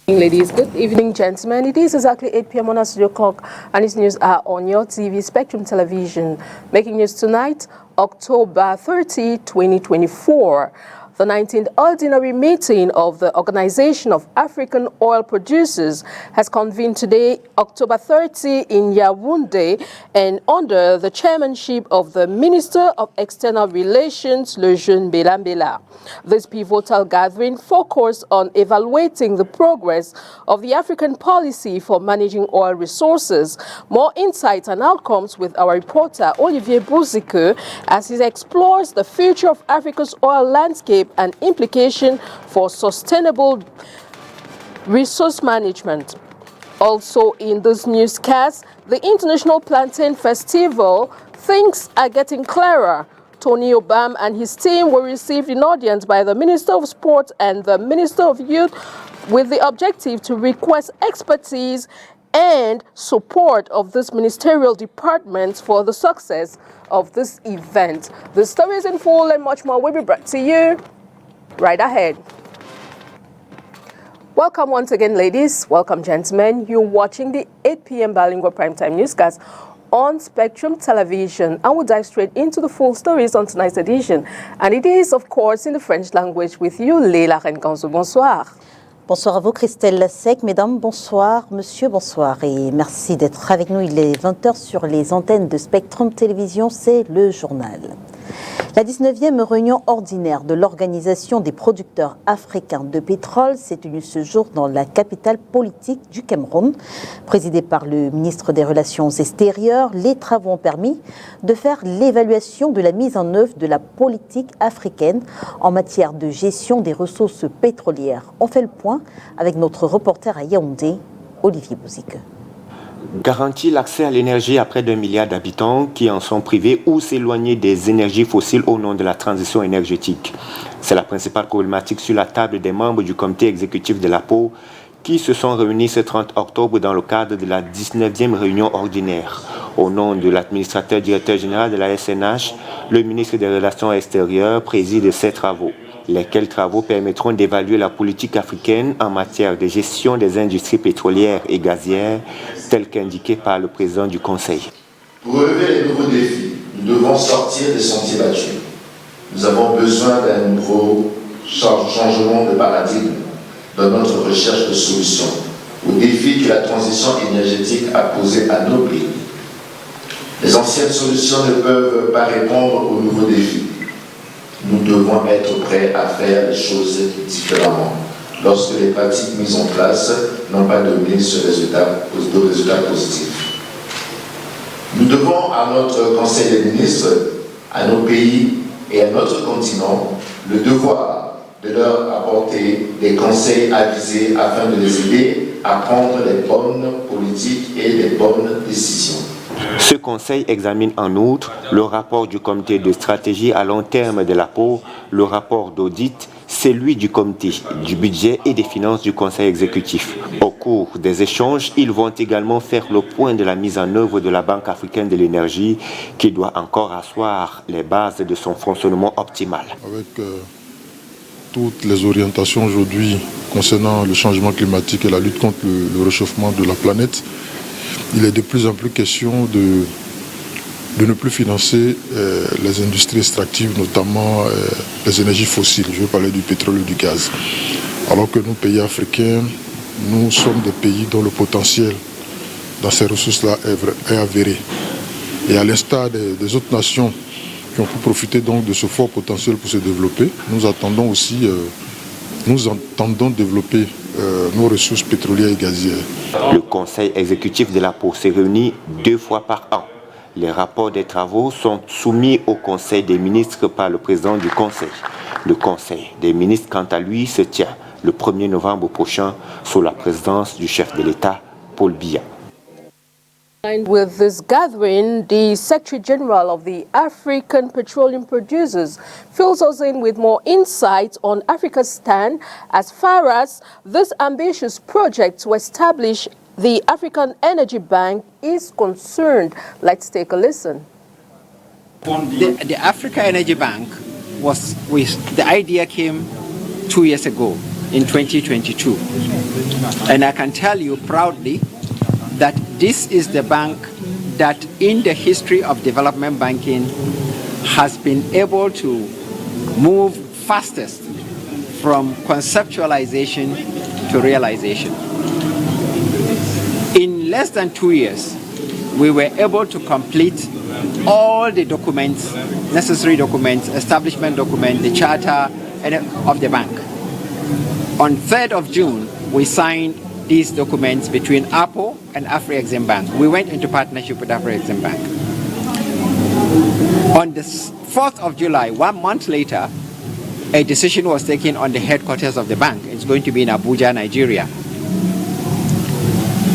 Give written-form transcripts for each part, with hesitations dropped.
Ladies, good evening, gentlemen. It is exactly 8 p.m. on our studio clock, and these news are on your TV, Spectrum Television. Making news tonight, October 30, 2024. The 19th Ordinary Meeting of the Organization of African Oil Producers has convened today, October 30, in Yaoundé, and under the chairmanship of the Minister of External Relations, Lejeune Belambela. This pivotal gathering focused on evaluating the progress of the African policy for managing oil resources. More insights and outcomes with our reporter, Olivier Bouzike, as he explores the future of Africa's oil landscape and implication for sustainable resource management. Also in this newscast, the International Plantain Festival, things are getting clearer. Tony Obam and his team were received in audience by the Minister of Sport and the Minister of Youth with the objective to request expertise and support of this ministerial department for the success of this event. The stories in full and much more will be brought to you right ahead. Welcome once again, ladies. Welcome, gentlemen. You're watching the 8 p.m. Bilingual Primetime Newscast on Spectrum Television, and we'll dive straight into the full stories on tonight's edition. And it is, of course, in the French language with you, Leila Renganzo. Bonsoir. Bonsoir à vous, Christelle Sec. Mesdames, bonsoir. Monsieur, bonsoir. Et merci d'être avec nous. Il est 20h sur les antennes de Spectrum Télévision. C'est le journal. La 19e réunion ordinaire de l'Organisation des producteurs africains de pétrole s'est tenue ce jour dans la capitale politique du Cameroun. Présidée par le ministre des Relations extérieures, les travaux ont permis de faire l'évaluation de la mise en œuvre de la politique africaine en matière de gestion des ressources pétrolières. On fait le point avec notre reporter à Yaoundé, Olivier Bouzike. Garantir l'accès à l'énergie à près d'1 milliard d'habitants qui en sont privés ou s'éloigner des énergies fossiles au nom de la transition énergétique. C'est la principale problématique sur la table des membres du comité exécutif de l'APO qui se sont réunis ce 30 octobre dans le cadre de la 19e réunion ordinaire. Au nom de l'administrateur directeur général de la SNH, le ministre des Relations extérieures préside ces travaux. Lesquels travaux permettront d'évaluer la politique africaine en matière de gestion des industries pétrolières et gazières, telles qu'indiquées par le président du Conseil. Pour relever les nouveaux défis, nous devons sortir des sentiers battus. Nous avons besoin d'un nouveau changement de paradigme dans notre recherche de solutions aux défis que la transition énergétique a posés à nos pays. Les anciennes solutions ne peuvent pas répondre aux nouveaux défis. Nous devons être prêts à faire les choses différemment lorsque les pratiques mises en place n'ont pas donné ce résultat positif. Nous devons à notre Conseil des ministres, à nos pays et à notre continent le devoir de leur apporter des conseils avisés afin de les aider à prendre les bonnes politiques et les bonnes décisions. Ce conseil examine en outre le rapport du comité de stratégie à long terme de l'APO, le rapport d'audit, celui du comité du budget et des finances du conseil exécutif. Au cours des échanges, ils vont également faire le point de la mise en œuvre de la Banque africaine de l'énergie qui doit encore asseoir les bases de son fonctionnement optimal. Avec toutes les orientations aujourd'hui concernant le changement climatique et la lutte contre le réchauffement de la planète, il est de plus en plus question de ne plus financer les industries extractives, notamment les énergies fossiles. Je veux parler du pétrole et du gaz. Alors que nous, pays africains, nous sommes des pays dont le potentiel dans ces ressources-là est avéré. Et à l'instar des autres nations qui ont pu profiter donc de ce fort potentiel pour se développer, nous entendons développer nos ressources pétrolières et gazières. Le conseil exécutif de l'APO se réunit 2 fois par an. Les rapports des travaux sont soumis au conseil des ministres par le président du conseil. Le conseil des ministres, quant à lui, se tient le 1er novembre prochain sous la présidence du chef de l'État, Paul Biya. With this gathering, the Secretary General of the African Petroleum Producers fills us in with more insights on Africa's stand as far as this ambitious project to establish the African Energy Bank is concerned. Let's take a listen. The Africa Energy Bank the idea came 2 years ago. in 2022. And I can tell you proudly that this is the bank that in the history of development banking has been able to move fastest from conceptualization to realization. In less than 2 years, we were able to complete all the documents, necessary documents, establishment documents, the charter of the bank. On 3rd of June, we signed these documents between APO and Afrexim Bank. We went into partnership with Afrexim Bank. On the 4th of July, 1 month later, a decision was taken on the headquarters of the bank. It's going to be in Abuja, Nigeria.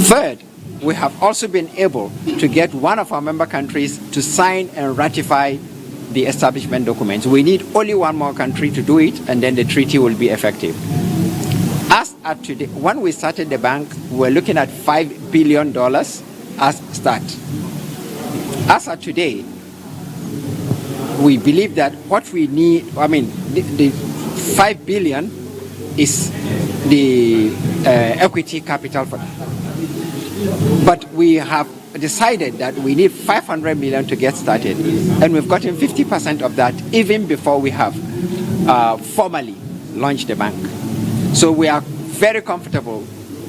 Third, we have also been able to get one of our member countries to sign and ratify the establishment documents. We need only one more country to do it, and then the treaty will be effective. As at today, when we started the bank, we were looking at $5 billion as start. As at today, we believe that what we need, the $5 billion is the equity capital for that. But we have decided that we need $500 million to get started, and we've gotten 50% of that even before we have formally launched the bank. So we are very comfortable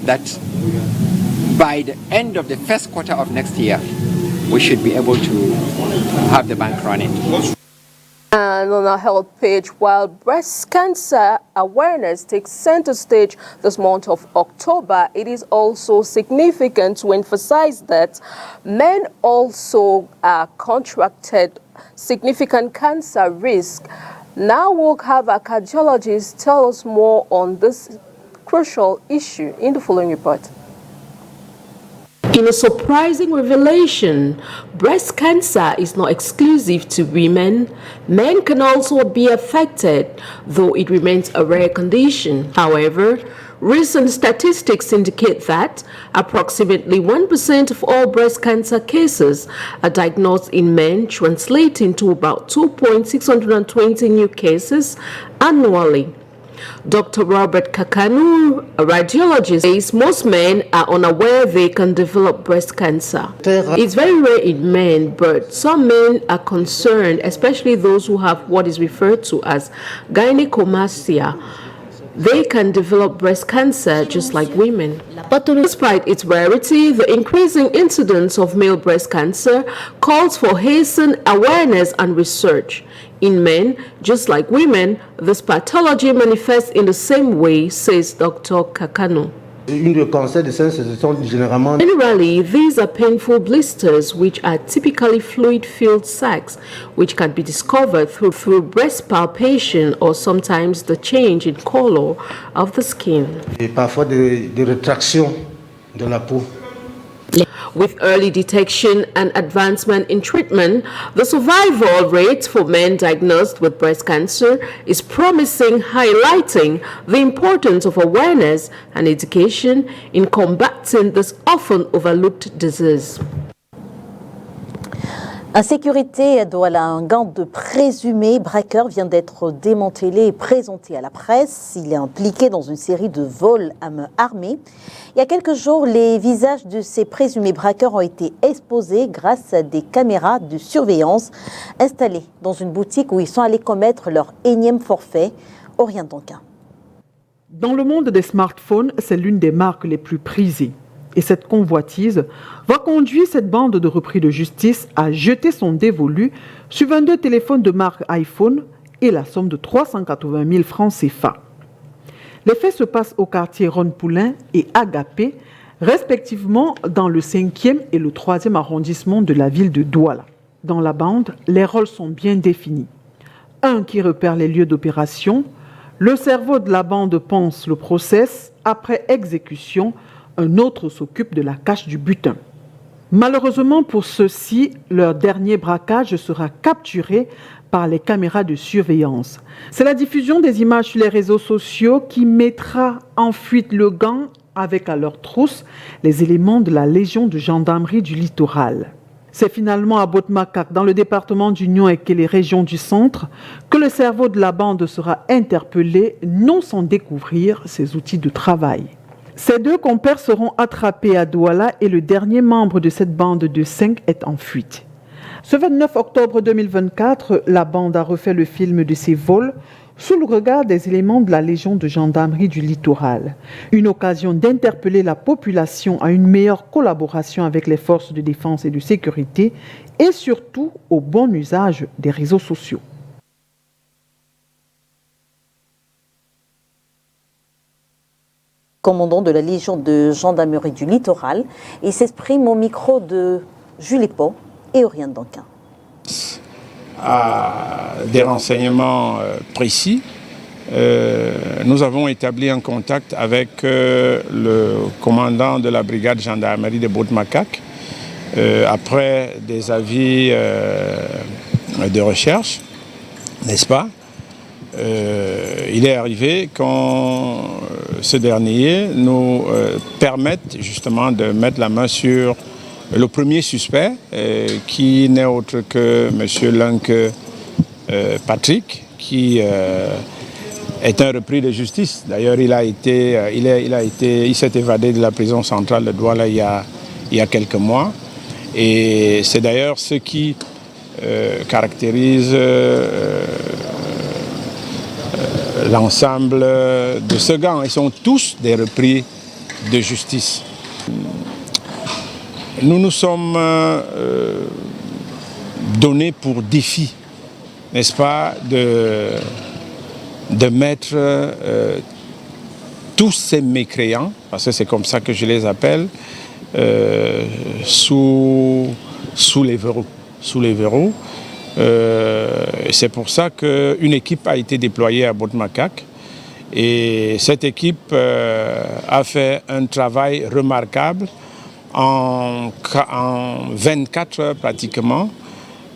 that by the end of the first quarter of next year, we should be able to have the bank running. And on our health page, while breast cancer awareness takes center stage this month of October, it is also significant to emphasize that men also contracted significant cancer risk. Now we'll have a cardiologist tell us more on this crucial issue in the following report. In a surprising revelation, breast cancer is not exclusive to women. Men can also be affected, though it remains a rare condition. However, recent statistics indicate that approximately 1% of all breast cancer cases are diagnosed in men, translating to about 2,620 new cases annually. Dr. Robert Kakanu, a radiologist, says most men are unaware they can develop breast cancer. It's very rare in men, but some men are concerned, especially those who have what is referred to as gynecomastia. They can develop breast cancer just like women. But despite its rarity, the increasing incidence of male breast cancer calls for hastened awareness and research. In men, just like women, this pathology manifests in the same way, says Dr. Kakano. Generally, these are painful blisters which are typically fluid-filled sacs which can be discovered through breast palpation or sometimes the change in color of the skin. With early detection and advancement in treatment, the survival rate for men diagnosed with breast cancer is promising, highlighting the importance of awareness and education in combating this often overlooked disease. Insécurité à Douala, un gang de présumés braqueurs vient d'être démantelé et présenté à la presse. Il est impliqué dans une série de vols à main armée. Il y a quelques jours, les visages de ces présumés braqueurs ont été exposés grâce à des caméras de surveillance installées dans une boutique où ils sont allés commettre leur énième forfait. Orient Donkin. Dans le monde des smartphones, c'est l'une des marques les plus prisées. Et cette convoitise va conduire cette bande de repris de justice à jeter son dévolu sur 22 téléphones de marque iPhone et la somme de 380 000 francs CFA. Les faits se passent au quartier Ron-Poulain et Agapé, respectivement dans le 5e et le 3e arrondissement de la ville de Douala. Dans la bande, les rôles sont bien définis. Un qui repère les lieux d'opération, le cerveau de la bande pense le process, après exécution, un autre s'occupe de la cache du butin. Malheureusement pour ceux-ci, leur dernier braquage sera capturé par les caméras de surveillance. C'est la diffusion des images sur les réseaux sociaux qui mettra en fuite le gang avec à leur trousse les éléments de la Légion de gendarmerie du littoral. C'est finalement à Bout-Makak, dans le département d'Union et les régions du centre, que le cerveau de la bande sera interpellé, non sans découvrir ses outils de travail. Ces 2 compères seront attrapés à Douala et le dernier membre de cette bande de 5 est en fuite. Ce 29 octobre 2024, la bande a refait le film de ses vols sous le regard des éléments de la Légion de gendarmerie du littoral. Une occasion d'interpeller la population à une meilleure collaboration avec les forces de défense et de sécurité et surtout au bon usage des réseaux sociaux. Commandant de la Légion de gendarmerie du littoral, il s'exprime au micro de Julie Pau et Oriane Danquin. À des renseignements précis, nous avons établi un contact avec le commandant de la brigade gendarmerie de Bout-Makak après des avis de recherche, n'est-ce pas? Il est arrivé quand ce dernier nous permette justement de mettre la main sur le premier suspect, qui n'est autre que M. Lenke Patrick, qui est un repris de justice. D'ailleurs, il s'est évadé de la prison centrale de Douala il y a quelques mois. Et c'est d'ailleurs ce qui caractérise l'ensemble de ce gang. Ils sont tous des repris de justice. Nous nous sommes donnés pour défi, n'est-ce pas, de mettre tous ces mécréants, parce que c'est comme ça que je les appelle, sous les verrous. C'est pour ça qu'une équipe a été déployée à Bout-Makak. Et cette équipe a fait un travail remarquable. En 24 heures pratiquement,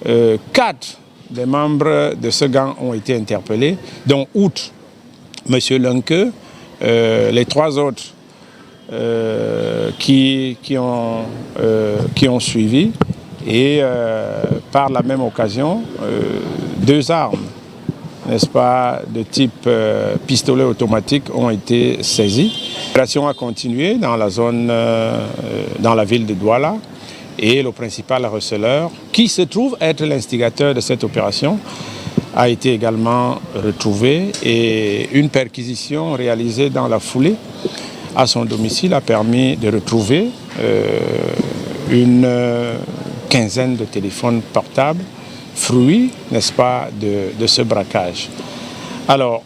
4 des membres de ce gang ont été interpellés, dont outre M. Lenke, les 3 autres qui ont suivi, et par la même occasion, 2 armes, n'est-ce pas, de type pistolet automatique ont été saisies. L'opération a continué dans la zone, dans la ville de Douala, et le principal receleur, qui se trouve être l'instigateur de cette opération, a été également retrouvé, et une perquisition réalisée dans la foulée à son domicile a permis de retrouver une quinzaine de téléphones portables, fruits, n'est-ce pas, de ce braquage. Alors,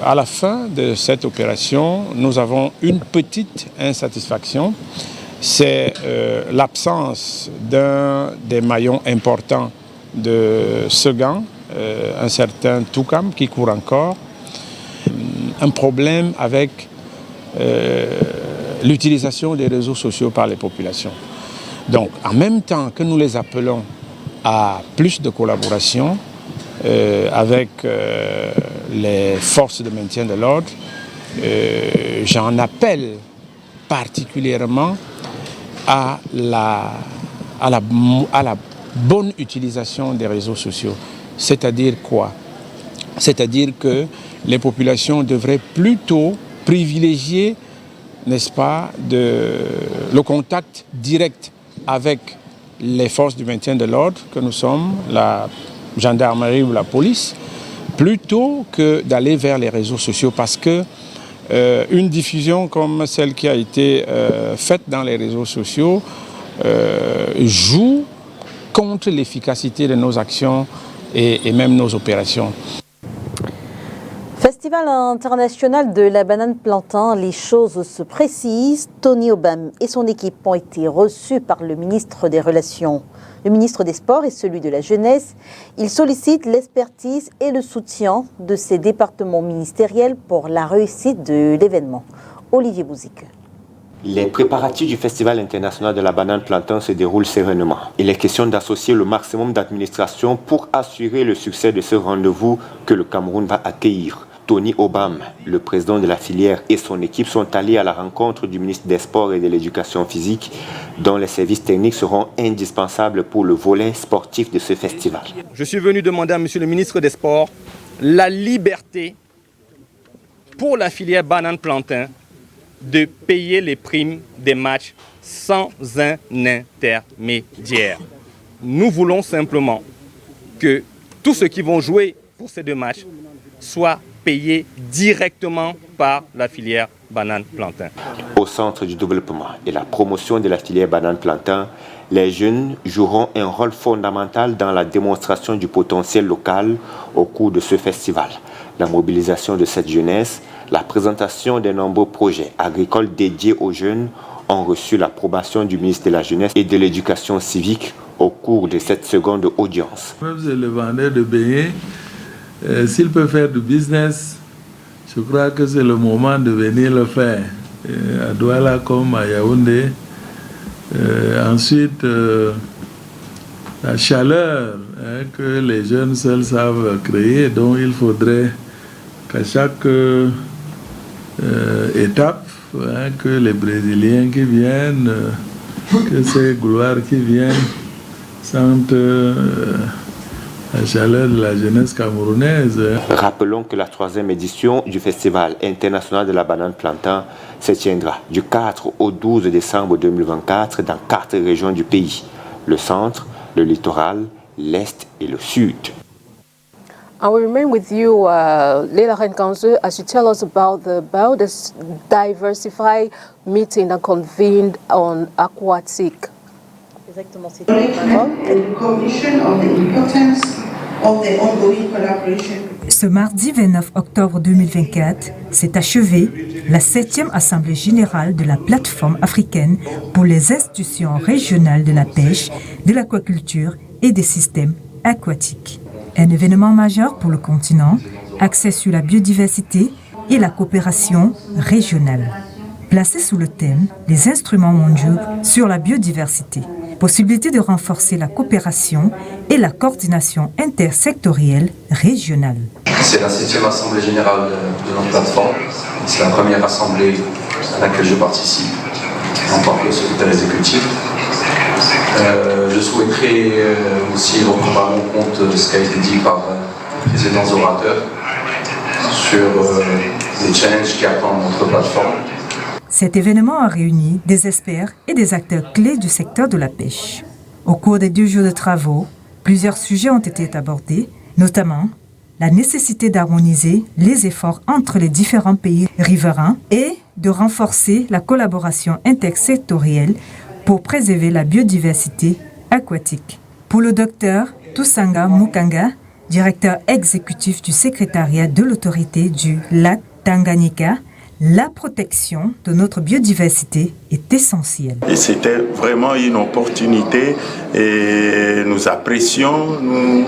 à la fin de cette opération, nous avons une petite insatisfaction, c'est l'absence d'un des maillons importants de ce gang, un certain Toukam qui court encore, un problème avec l'utilisation des réseaux sociaux par les populations. Donc, en même temps que nous les appelons à plus de collaboration avec les forces de maintien de l'ordre, j'en appelle particulièrement à la bonne utilisation des réseaux sociaux. C'est-à-dire quoi? C'est-à-dire que les populations devraient plutôt privilégier, n'est-ce pas, le contact direct avec les forces du maintien de l'ordre que nous sommes, la gendarmerie ou la police, plutôt que d'aller vers les réseaux sociaux, parce que une diffusion comme celle qui a été faite dans les réseaux sociaux joue contre l'efficacité de nos actions et même nos opérations. Festival international de la banane plantain, les choses se précisent. Tony Obam et son équipe ont été reçus par le ministre des Relations, le ministre des Sports et celui de la Jeunesse. Ils sollicitent l'expertise et le soutien de ces départements ministériels pour la réussite de l'événement. Olivier Bouzic. Les préparatifs du Festival international de la banane plantain se déroulent sereinement. Il est question d'associer le maximum d'administration pour assurer le succès de ce rendez-vous que le Cameroun va accueillir. Tony Obam, le président de la filière, et son équipe sont allés à la rencontre du ministre des Sports et de l'Éducation physique, dont les services techniques seront indispensables pour le volet sportif de ce festival. Je suis venu demander à Monsieur le ministre des Sports la liberté pour la filière banane-plantain de payer les primes des matchs sans un intermédiaire. Nous voulons simplement que tous ceux qui vont jouer pour ces deux matchs soient payés directement par la filière banane-plantain. Au centre du développement et la promotion de la filière banane-plantain, les jeunes joueront un rôle fondamental dans la démonstration du potentiel local au cours de ce festival. La mobilisation de cette jeunesse, la présentation des nombreux projets agricoles dédiés aux jeunes ont reçu l'approbation du ministre de la Jeunesse et de l'Éducation civique au cours de cette seconde audience. Même le vendeur de beignets, s'il peut faire du business, je crois que c'est le moment de venir le faire. À Douala comme à Yaoundé. Ensuite, la chaleur que les jeunes seuls savent créer, donc il faudrait qu'à chaque étape, que les Brésiliens qui viennent, que ces gloires qui viennent sentent la chaleur de la jeunesse camerounaise. Rappelons que la 3e édition du Festival international de la banane plantain se tiendra du 4 au 12 décembre 2024 dans 4 régions du pays, le centre, le littoral, l'est et le sud. I will remain with you, Leila Renkanzo, as you tell us about this diversified meeting that convened on aquatic. Exactement, c'est Ce mardi 29 octobre 2024 s'est achevée la 7e Assemblée générale de la plateforme africaine pour les institutions régionales de la pêche, de l'aquaculture et des systèmes aquatiques. Un événement majeur pour le continent, axé sur la biodiversité et la coopération régionale. Placé sous le thème « Les instruments mondiaux sur la biodiversité », possibilité de renforcer la coopération et la coordination intersectorielle régionale. C'est la 7e Assemblée générale de notre plateforme. C'est la première assemblée à laquelle je participe en tant que secrétaire exécutif. Je souhaiterais aussi reprendre à mon compte ce qui a été dit par les précédents orateurs sur les challenges qui attendent notre plateforme. Cet événement a réuni des experts et des acteurs clés du secteur de la pêche. Au cours des 2 jours de travaux, plusieurs sujets ont été abordés, notamment la nécessité d'harmoniser les efforts entre les différents pays riverains et de renforcer la collaboration intersectorielle pour préserver la biodiversité aquatique. Pour le docteur Toussanga Mukanga, directeur exécutif du secrétariat de l'autorité du lac Tanganyika, la protection de notre biodiversité est essentielle. Et c'était vraiment une opportunité et nous apprécions, nous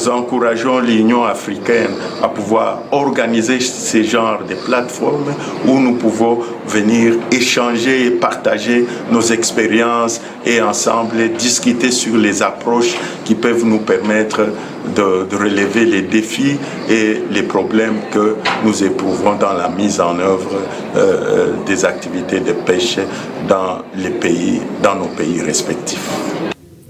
encourageons l'Union africaine à pouvoir organiser ce genre de plateformes où nous pouvons venir échanger et partager nos expériences et ensemble discuter sur les approches qui peuvent nous permettre de relever les défis et les problèmes que nous éprouvons dans la mise en œuvre des activités de pêche dans nos pays respectifs.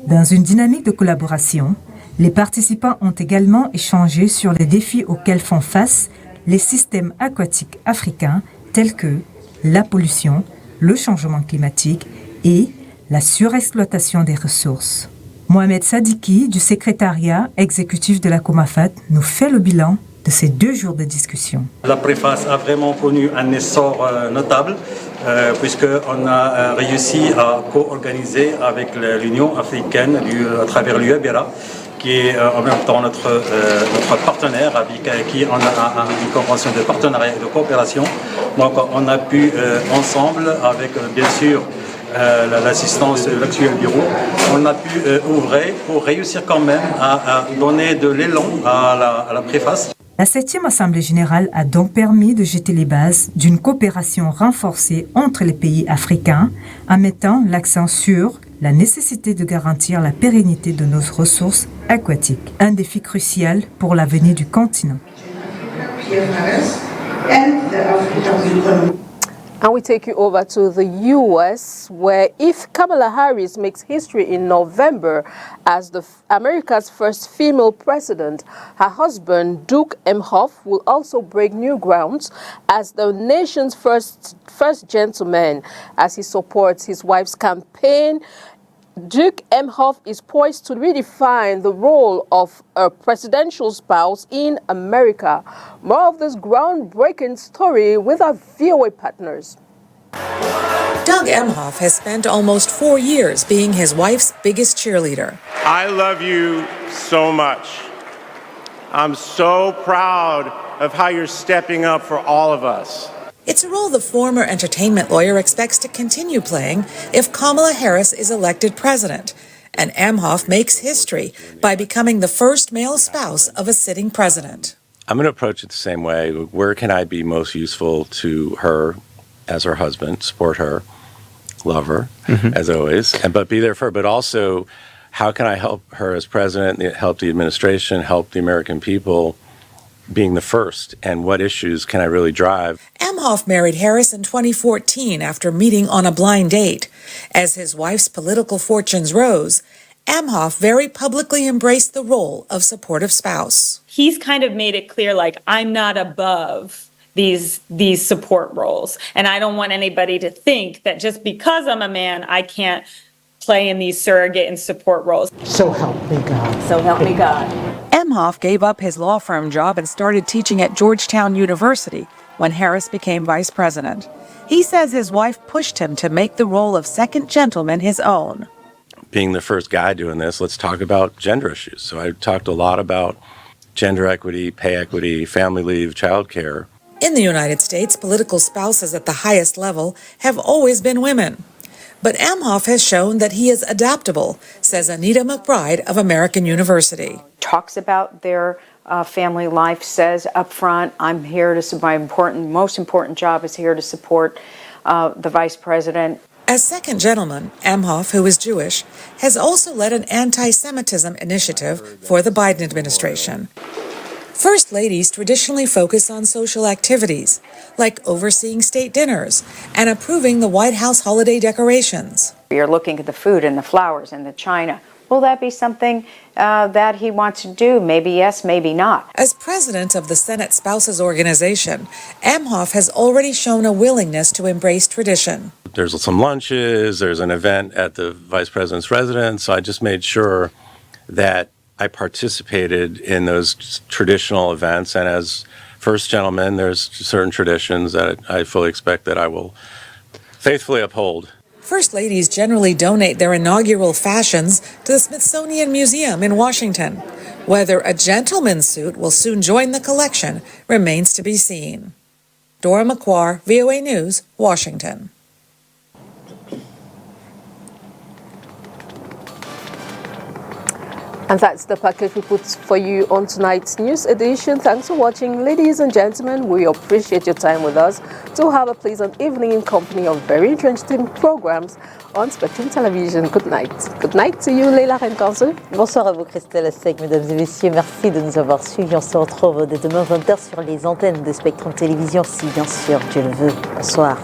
Dans une dynamique de collaboration, les participants ont également échangé sur les défis auxquels font face les systèmes aquatiques africains tels que la pollution, le changement climatique et la surexploitation des ressources. Mohamed Sadiki, du secrétariat exécutif de la Comafat, nous fait le bilan de ces 2 jours de discussion. La préface a vraiment connu un essor notable puisqu'on a réussi à co-organiser avec l'Union africaine à travers l'UEBERA, qui est en même temps notre partenaire avec qui on a une convention de partenariat et de coopération. Donc on a pu ensemble avec bien sûr l'assistance de l'actuel bureau, on a pu ouvrir pour réussir quand même à donner de l'élan à la préface. La 7e Assemblée générale a donc permis de jeter les bases d'une coopération renforcée entre les pays africains en mettant l'accent sur la nécessité de garantir la pérennité de nos ressources aquatiques, un défi crucial pour l'avenir du continent. TFRS and the African economy. And we take you over to the U.S., where if Kamala Harris makes history in November as America's first female president, her husband, Duke Emhoff, will also break new grounds as the nation's first gentleman as he supports his wife's campaign. Duke Emhoff is poised to redefine the role of a presidential spouse in America. More of this groundbreaking story with our VOA partners. Doug Emhoff has spent almost 4 years being his wife's biggest cheerleader. I love you so much. I'm so proud of how you're stepping up for all of us. It's a role the former entertainment lawyer expects to continue playing if Kamala Harris is elected president. And Emhoff makes history by becoming the first male spouse of a sitting president. I'm going to approach it the same way. Where can I be most useful to her as her husband, support her, love her, as always, but be there for her. But also, how can I help her as president, help the administration, help the American people being the first, and what issues can I really drive? Emhoff married Harris in 2014 after meeting on a blind date. As his wife's political fortunes rose, Emhoff very publicly embraced the role of supportive spouse. He's kind of made it clear, like, I'm not above these support roles. And I don't want anybody to think that just because I'm a man, I can't play in these surrogate and support roles. So help me God. So help me God. Emhoff gave up his law firm job and started teaching at Georgetown University when Harris became vice president. He says his wife pushed him to make the role of second gentleman his own. Being the first guy doing this, let's talk about gender issues. So I talked a lot about gender equity, pay equity, family leave, childcare. In the United States, political spouses at the highest level have always been women. But Emhoff has shown that he is adaptable, says Anita McBride of American University. Talks about their family life, says up front, I'm here to, my most important job is here to support the vice president. As second gentleman, Emhoff, who is Jewish, has also led an anti-Semitism initiative for the Biden administration. First ladies traditionally focus on social activities, like overseeing state dinners and approving the White House holiday decorations. You're looking at the food and the flowers and the china. Will that be something that he wants to do? Maybe yes, maybe not. As president of the Senate Spouses Organization, Emhoff has already shown a willingness to embrace tradition. There's some lunches, there's an event at the vice president's residence, so I just made sure that I participated in those traditional events, and as first gentleman, there's certain traditions that I fully expect that I will faithfully uphold. First ladies generally donate their inaugural fashions to the Smithsonian Museum in Washington. Whether a gentleman's suit will soon join the collection remains to be seen. Dora McQuarr, VOA News, Washington. And that's the package we put for you on tonight's news edition. Thanks for watching, ladies and gentlemen. We appreciate your time with us. To have a pleasant evening in company of very interesting programs on Spectrum Television. Good night. Good night to you, Leila Renkansu. Bonsoir à vous, Christelle Sec, mesdames et messieurs. Merci de nous avoir suivis. On se retrouve dès demain 20h sur les antennes de Spectrum Télévision, si bien sûr Dieu le veut. Bonsoir.